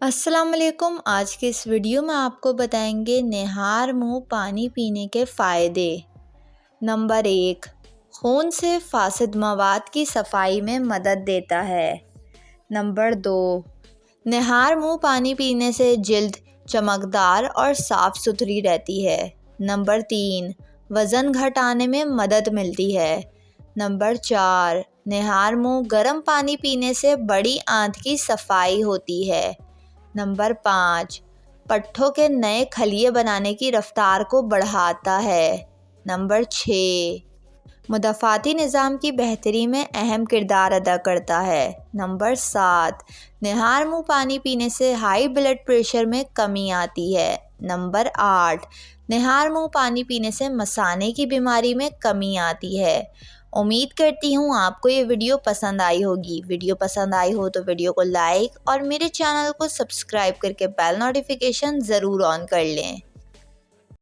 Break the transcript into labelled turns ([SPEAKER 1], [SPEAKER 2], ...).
[SPEAKER 1] السلام علیکم۔ آج کے اس ویڈیو میں آپ کو بتائیں گے نہار منہ پانی پینے کے فائدے۔ نمبر 1، خون سے فاسد مواد کی صفائی میں مدد دیتا ہے۔ نمبر 2، نہار منہ پانی پینے سے جلد چمکدار اور صاف ستھری رہتی ہے۔ نمبر 3، وزن گھٹانے میں مدد ملتی ہے۔ نمبر 4، نہار منہ گرم پانی پینے سے بڑی آنت کی صفائی ہوتی ہے۔ نمبر 5، پٹھوں کے نئے خلیے بنانے کی رفتار کو بڑھاتا ہے۔ نمبر 6، مدافعتی نظام کی بہتری میں اہم کردار ادا کرتا ہے۔ نمبر 7، نہار منہ پانی پینے سے ہائی بلڈ پریشر میں کمی آتی ہے۔ نمبر 8، نہار منہ پانی پینے سے مثانے کی بیماری میں کمی آتی ہے۔ امید کرتی ہوں آپ کو یہ ویڈیو پسند آئی ہوگی۔ ویڈیو پسند آئی ہو تو ویڈیو کو لائک اور میرے چینل کو سبسکرائب کر کے بیل نوٹیفیکیشن ضرور آن کر لیں۔